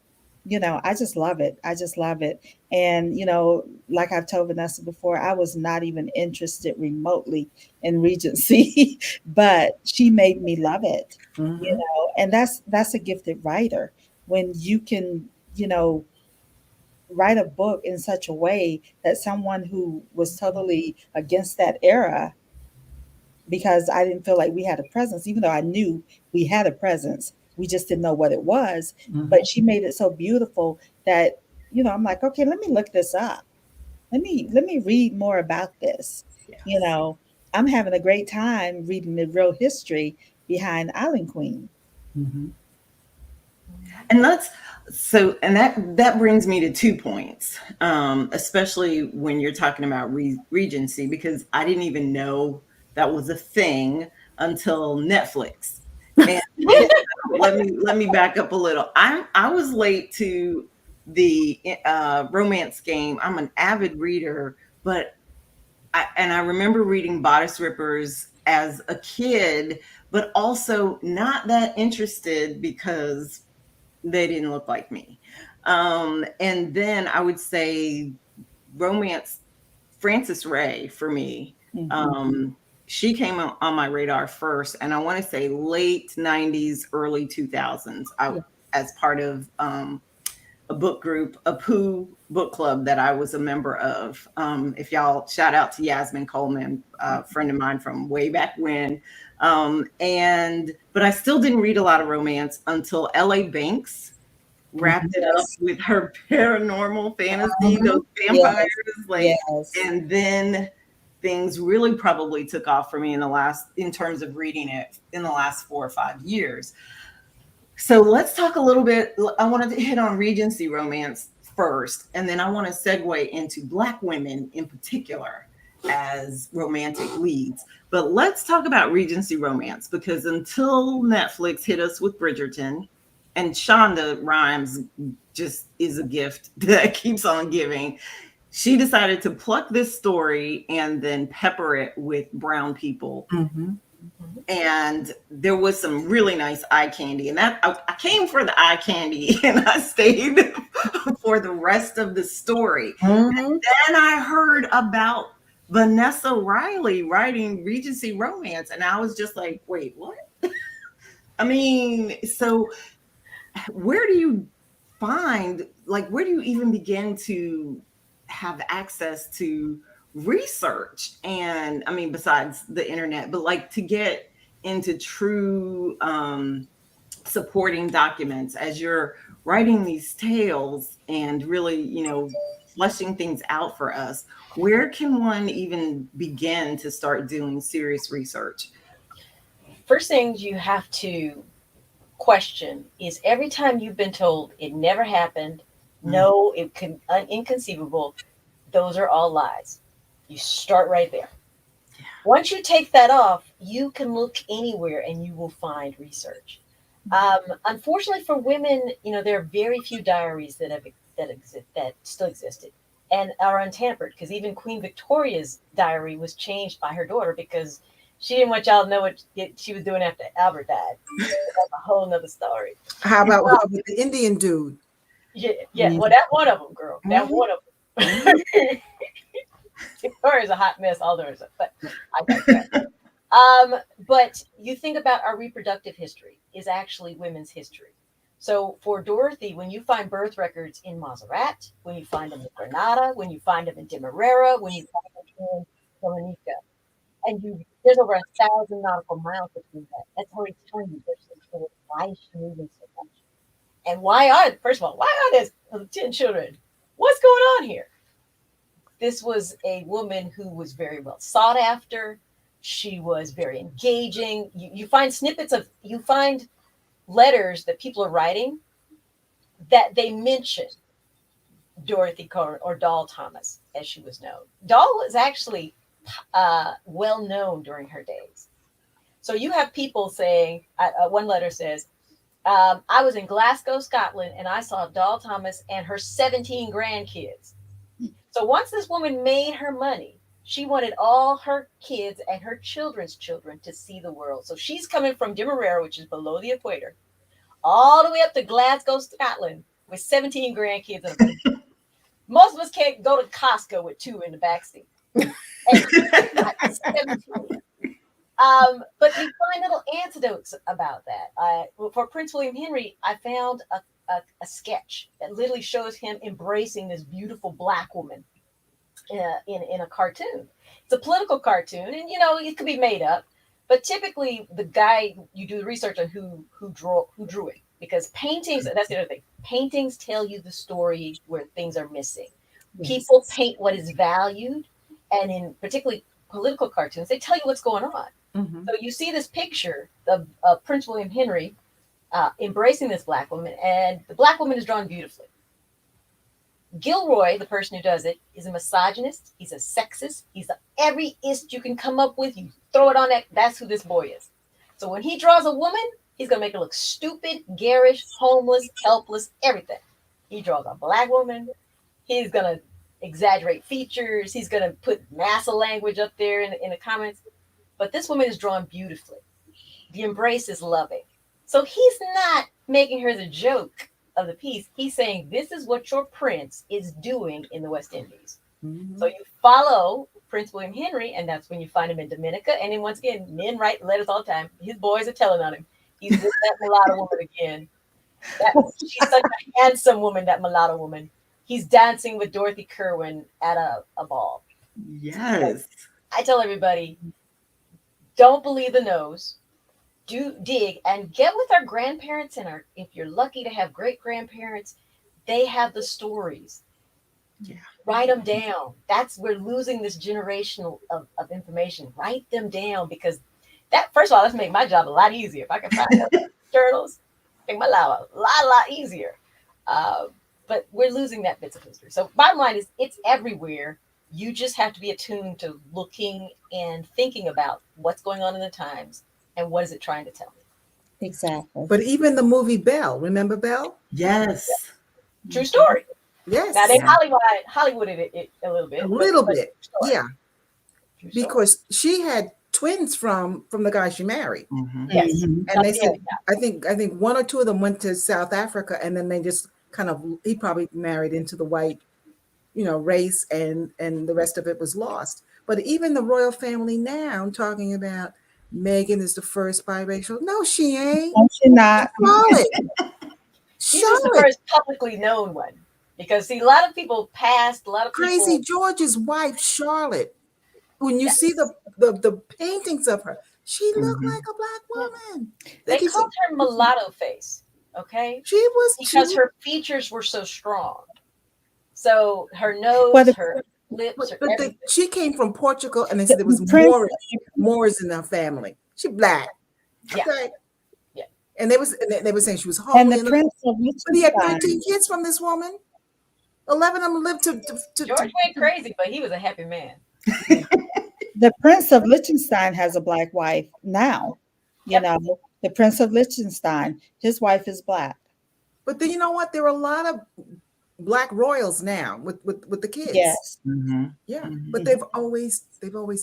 I just love it. I just love it. And, like I've told Vanessa before, I was not even interested remotely in Regency, but she made me love it, Mhm. and that's a gifted writer when you can, write a book in such a way that someone who was totally against that era, because I didn't feel like we had a presence, even though I knew we had a presence. We just didn't know what it was. Mhm. But she made it so beautiful that, I'm like, okay, let me look this up. Let me read more about this. You Yes. know, I'm having a great time reading the real history behind Island Queen. Mhm. And that brings me to 2 points, especially when you're talking about Regency, because I didn't even know that was a thing until Netflix. And let me back up a little. I was late to the romance game. I'm an avid reader, but I remember reading Bodice Rippers as a kid, but also not that interested because they didn't look like me. And then I would say romance, Frances Ray for me. Mhm. Um, she came on my radar first, and I want to say late 90s, early 2000s. Yeah. As part of a book group, a Pooh book club that I was a member of. If y'all shout out to Yasmin Coleman, a friend of mine from way back when. But I still didn't read a lot of romance until L.A. Banks wrapped it up Yes. with her paranormal fantasy, Mhm. those vampires, Yes. like, Yes. and then things really probably took off for me in terms of reading it in the last 4 or 5 years. So let's talk a little bit. I wanted to hit on Regency romance first, and then I want to segue into Black women in particular as romantic leads. But let's talk about Regency romance, because until Netflix hit us with Bridgerton, and Shonda Rhimes just is a gift that keeps on giving, she decided to pluck this story and then pepper it with brown people, Mhm. and there was some really nice eye candy, and that I came for the eye candy and I stayed for the rest of the story. Mhm. Then I heard about Vanessa Riley writing Regency romance, and I was just like, wait, what? I mean, so where do you where do you even begin to have access to research? And I mean, besides the internet, but like to get into true supporting documents as you're writing these tales and really, fleshing things out for us, where can one even begin to start doing serious research? First things you have to question is every time you've been told it never happened, Mm, no, it can inconceivable, those are all lies. You start right there. Once you take that off, you can look anywhere and you will find research. Unfortunately for women, there are very few diaries that still existed and are untampered. Because even Queen Victoria's diary was changed by her daughter because she didn't want y'all to know what she was doing after Albert died. That's a whole nother story. How about the Indian dude? Yeah, yeah. Mhm. Well, that one of them, girl. That Mhm. one of them. Mhm. Victoria's a hot mess. All there is, but I digress. But you think about our reproductive history is actually women's history. So for Dorothy, when you find birth records in Montserrat, when you find them in Granada, when you find them in Demerara, when you find them in Dominica, and there's over 1,000 nautical miles between that. That's already telling you there's some sort of why is she moving so much? And first of all, why are there 10 children? What's going on here? This was a woman who was very well sought after. She was very engaging. You find you find letters that people are writing that they mention Dorothy Carr or Doll Thomas, as she was known. Doll was actually well known during her days. So you have people saying, one letter says, I was in Glasgow, Scotland, and I saw Doll Thomas and her 17 grandkids. So once this woman made her money, she wanted all her kids and her children's children to see the world. So she's coming from Demerara, which is below the equator, all the way up to Glasgow, Scotland, with 17 grandkids. Most of us can't go to Costco with 2 in the backseat. But you find little anecdotes about that. For Prince William Henry, I found a sketch that literally shows him embracing this beautiful Black woman in a cartoon. It's a political cartoon, and it could be made up. But typically, the guy, you do the research on who drew it, because paintings. That's the other thing. Paintings tell you the story where things are missing. Yes. People paint what is valued, and in particularly political cartoons, they tell you what's going on. Mm-hmm. So you see this picture of Prince William Henry embracing this Black woman, and the Black woman is drawn beautifully. Gilroy, the person who does it, is a misogynist. He's a sexist. He's every ist you can come up with. You throw it on that. That's who this boy is. So when he draws a woman, he's going to make her look stupid, garish, homeless, helpless, everything. He draws a Black woman. He's going to exaggerate features. He's going to put NASA language up there in the comments. But this woman is drawn beautifully. The embrace is loving. So he's not making her the joke of the piece. He's saying, this is what your prince is doing in the West Indies. Mm-hmm. So you follow Prince William Henry, and that's when you find him in Dominica. And then once again, men write letters all the time. His boys are telling on him. He's with that mulatto woman again. She's such a handsome woman, that mulatto woman. He's dancing with Dorothy Kerwin at a ball. Yes. So I tell everybody, don't believe the nose. Do dig and get with our grandparents, and if you're lucky to have great grandparents, they have the stories. Yeah. Write them down. We're losing this generation of information. Write them down, because that, first of all, let's make my job a lot easier. If I can find journals, make my life a lot easier. But we're losing that bits of history. So bottom line is, it's everywhere. You just have to be attuned to looking and thinking about what's going on in the times and what is it trying to tell me. Exactly. But even the movie Belle, remember Belle? Yes. Yeah. True story. Yes. Now they Hollywooded it a little bit. A little bit. Yeah. Because she had twins from the guy she married. Mm-hmm. Yes. And they said, I think one or two of them went to South Africa, and then they just he probably married into the white, race, and the rest of it was lost. But even the royal family now, talking about Meghan is the first biracial. No, she ain't. No, she's not. She's just the first publicly known one. Because see, a lot of people passed. A lot of Crazy George's wife, Charlotte. When you see the paintings of her, she looked like a Black woman. They called her mulatto face. Okay, she was, because her features were so strong. So her nose, her lips, but she came from Portugal, and they said there was Moors in her family. She Black. Okay. Yeah. And they were saying she was holy. And the Prince of Liechtenstein. But he had 13 kids from this woman. 11 of them lived to George went crazy, but he was a happy man. The Prince of Liechtenstein has a Black wife now. You know, the Prince of Liechtenstein, his wife is Black. But then you know what? There are a lot of Black royals now with the kids. Yes. Mm-hmm. Yeah. Mm-hmm. But they've always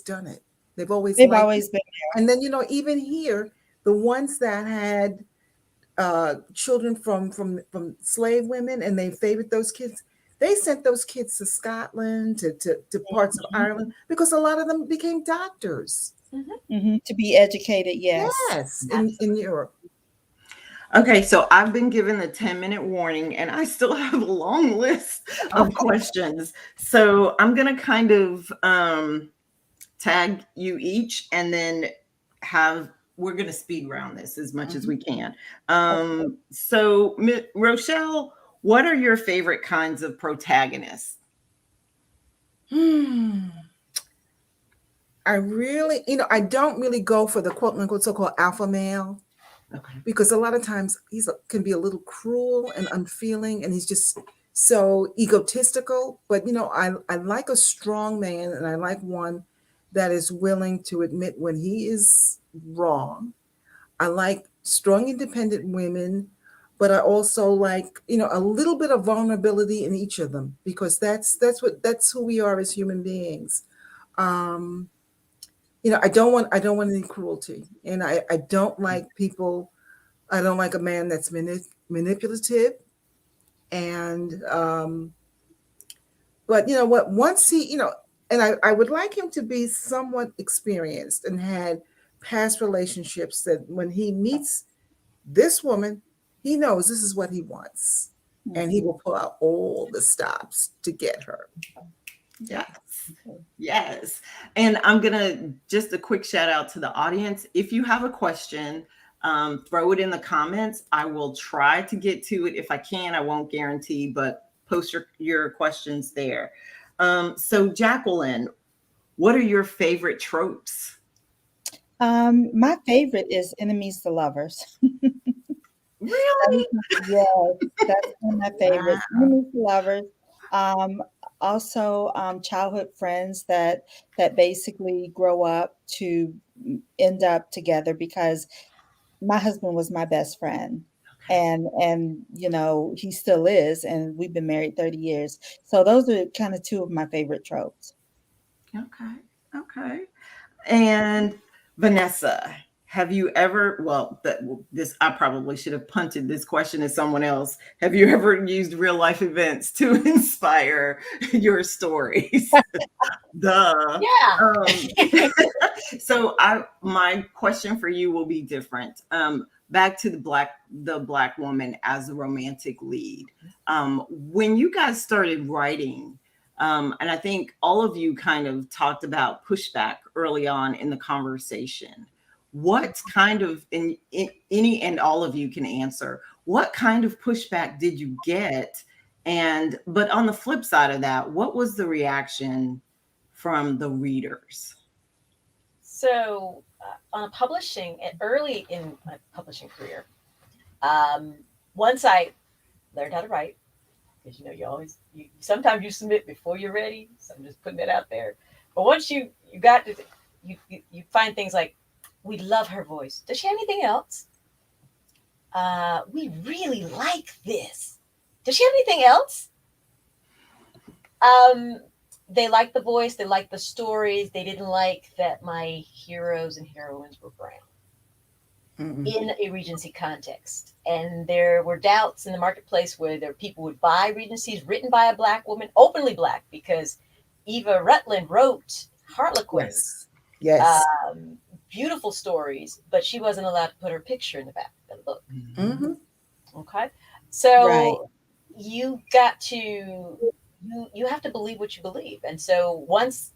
done it. They've always been there. And then even here, the ones that had children from slave women, and they favored those kids. They sent those kids to Scotland, to parts of Ireland, because a lot of them became doctors. Mm-hmm. To be educated, yes. Yes, in Europe. Okay, so I've been given the 10-minute warning and I still have a long list of questions. So I'm going to kind of tag you each and then we're going to speed round this as much as we can. So Rochelle, what are your favorite kinds of protagonists? I really, I don't really go for the quote unquote so-called alpha male. Okay. Because a lot of times can be a little cruel and unfeeling, and he's just so egotistical. But I like a strong man, and I like one that is willing to admit when he is wrong. I like strong, independent women, but I also like a little bit of vulnerability in each of them, because that's who we are as human beings. I don't want any cruelty, and I don't like people. I don't like a man that's manipulative. And, but you know what, once he, and I would like him to be somewhat experienced and had past relationships, that when he meets this woman, he knows this is what he wants. And he will pull out all the stops to get her. Yes. Yes. And I'm going to just a quick shout out to the audience. If you have a question, throw it in the comments. I will try to get to it. If I can, I won't guarantee, but post your questions there. So Jacqueline, what are your favorite tropes? My favorite is enemies to lovers. Really? Yes, that's one of my favorites. Wow. Enemies to lovers. Also, childhood friends that basically grow up to end up together, because my husband was my best friend. And he still is, and we've been married 30 years. So those are kind of two of my favorite tropes. Okay. Okay. And Vanessa, have you ever, I probably should have punted this question to someone else. Have you ever used real life events to inspire your stories? Duh. Yeah. So my question for you will be different. Back to the black woman as a romantic lead. When you guys started writing, and I think all of you kind of talked about pushback early on in the conversation. What kind of, in any and all of you can answer, what kind of pushback did you get? But on the flip side of that, what was the reaction from the readers? So, on publishing, early in my publishing career, once I learned how to write, because sometimes you submit before you're ready. So I'm just putting that out there. But once you got to, you find things like, we love her voice. Does she have anything else? We really like this. Does she have anything else? They liked the voice. They liked the stories. They didn't like that my heroes and heroines were brown in a Regency context. And there were doubts in the marketplace whether people would buy Regencies written by a Black woman, openly Black, because Eva Rutland wrote Harlequins. Yes. Beautiful stories, but she wasn't allowed to put her picture in the back of the book. Mm-hmm. Okay. So Right. you got to, you have to believe what you believe. And so once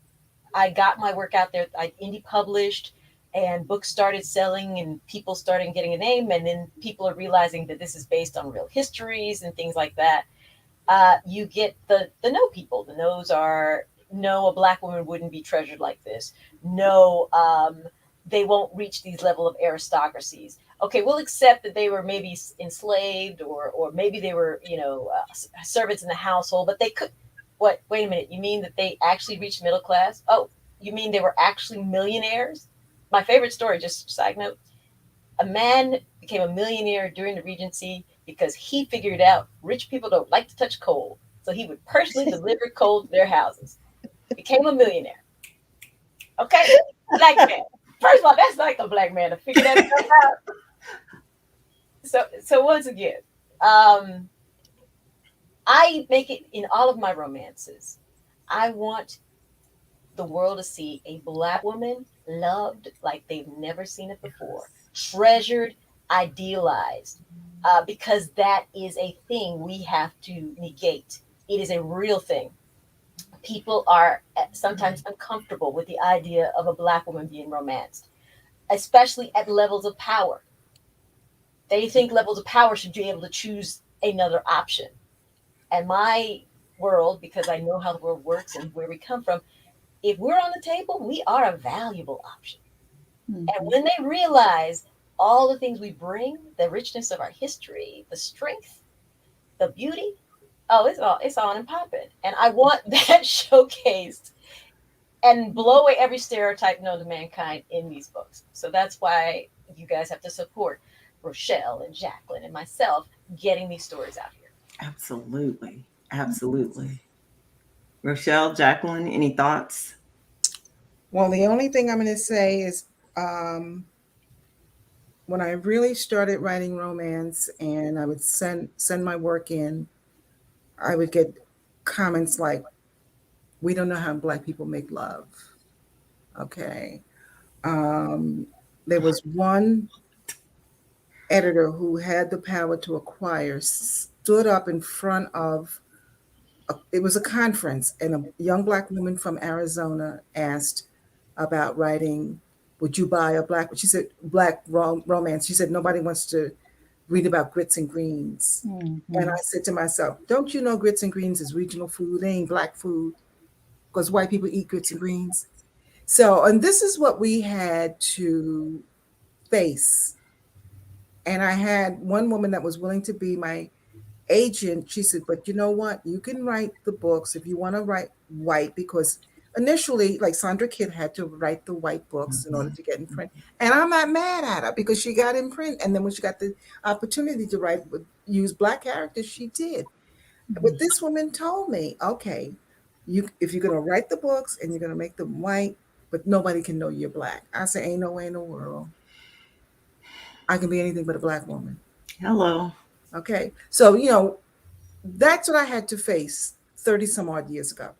I got my work out there, I indie published, and books started selling and people started getting a name. And then people are realizing that this is based on real histories and things like that. You get the no people. The no's are, no, a Black woman wouldn't be treasured like this. No, they won't reach these level of aristocracies. Okay, we'll accept that they were maybe enslaved, or maybe they were, servants in the household, but they could, what, wait a minute, you mean that they actually reached middle class? Oh, you mean they were actually millionaires? My favorite story, just side note, a man became a millionaire during the Regency because he figured out rich people don't like to touch coal. So he would personally deliver coal to their houses. Became a millionaire. Okay? Black man. First of all, that's like a Black man to figure that stuff out. So once again, I make it in all of my romances. I want the world to see a Black woman loved like they've never seen it before, treasured, idealized. because that is a thing we have to negate. It is a real thing. People are sometimes uncomfortable with the idea of a Black woman being romanced, especially at levels of power. They think levels of power should be able to choose another option. And my world, because I know how the world works and where we come from, if we're on the table, we are a valuable option. Mhm. And when they realize all the things we bring, the richness of our history, the strength, the beauty, oh, it's on and popping. And I want that showcased and blow away every stereotype known to mankind in these books. So that's why you guys have to support Rochelle and Jacqueline and myself getting these stories out here. Absolutely. Absolutely. Rochelle, Jacqueline, any thoughts? Well, the only thing I'm going to say is um, when I really started writing romance and I would send my work in, I would get comments like, "We don't know how Black people make love." Okay. Um, there was one editor who had the power to acquire, stood up in front of it was a conference, and a young Black woman from Arizona asked about writing. Would you buy a Black? She said Black romance. She said nobody wants to read about grits and greens. And I said to myself, don't you know grits and greens is regional food? They ain't Black food because white people eat grits and greens. So, and this is what we had to face. And I had one woman that was willing to be my agent. She said, but you know what? You can write the books if you want to write white, because initially, like Sandra Kidd had to write the white books in order to get in print. And I'm not mad at her because she got in print. And then when she got the opportunity to use Black characters, she did. But this woman told me, okay, if you're going to write the books and you're going to make them white, but nobody can know you're Black. I said, ain't no way in the world I can be anything but a Black woman. Hello. Okay. So, that's what I had to face 30 some odd years ago.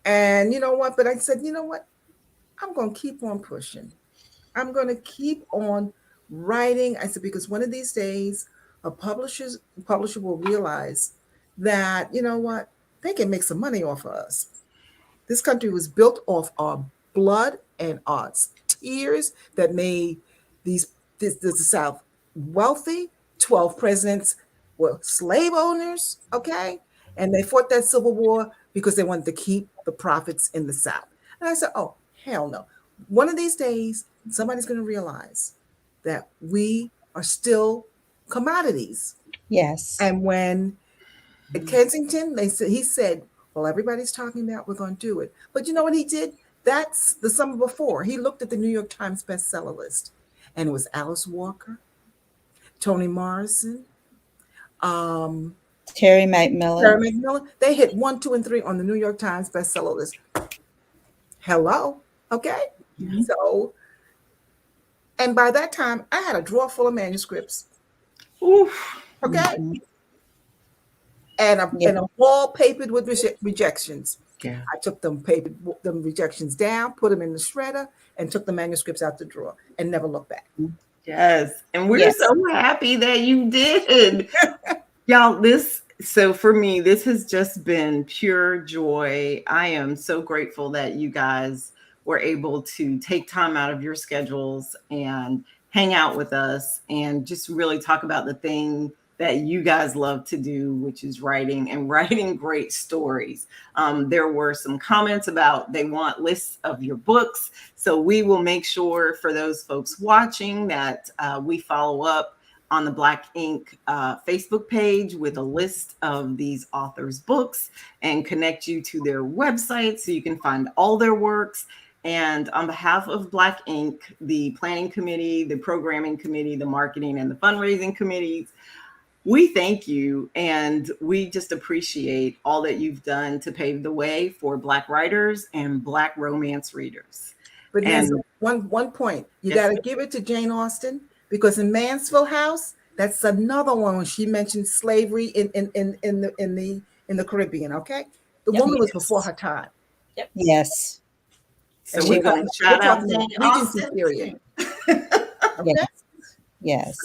And you know what? But I said, you know what? I'm going to keep on pushing. I'm going to keep on writing. I said, because one of these days, a publisher will realize that, you know what? They can make some money off of us. This country was built off our blood and our tears that made the South wealthy. 12 presidents were slave owners, okay? And they fought that Civil War because they wanted to keep the profits in the South. And I said, oh, hell no. One of these days, somebody's going to realize that we are still commodities. Yes. And when at Kensington, he said, well, everybody's talking about we're going to do it. But you know what he did? That's the summer before. He looked at the New York Times bestseller list, and it was Alice Walker, Toni Morrison, Terry McMillan. They hit 1, 2, and 3 on the New York Times bestseller list. Hello, okay. Mhm. So, and by that time, I had a drawer full of manuscripts. Oof. Okay. And a wall papered with rejections. Yeah. I took them rejections down, put them in the shredder, and took the manuscripts out the drawer and never looked back. Yes. And we're so happy that you did. Y'all, so for me, this has just been pure joy. I am so grateful that you guys were able to take time out of your schedules and hang out with us and just really talk about the thing that you guys love to do, which is writing and writing great stories. There were some comments about they want lists of your books. So we will make sure for those folks watching that we follow up on the Black Ink Facebook page with a list of these authors' books and connect you to their website so you can find all their works. And on behalf of Black Ink, the planning committee, the programming committee, the marketing and the fundraising committees, we thank you, and we just appreciate all that you've done to pave the way for Black writers and Black romance readers. But there's one point. You got to give it to Jane Austen, because in Mansfield House, that's another one when she mentioned slavery in the Caribbean. Okay, the woman was before her time. Yep. Yes. So we're going to shout out Jane Austen. Period. Okay. Yes.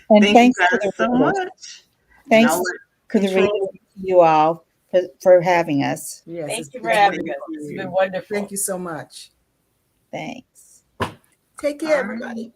And Thank you thanks to guys the so readers. much. And Thanks I'll to let the Control. readers, to you all for having us. Yes, Thank it's you for been having wonderful. us. It's you. been wonderful. Thank you so much. Thanks. Take care, All right. everybody.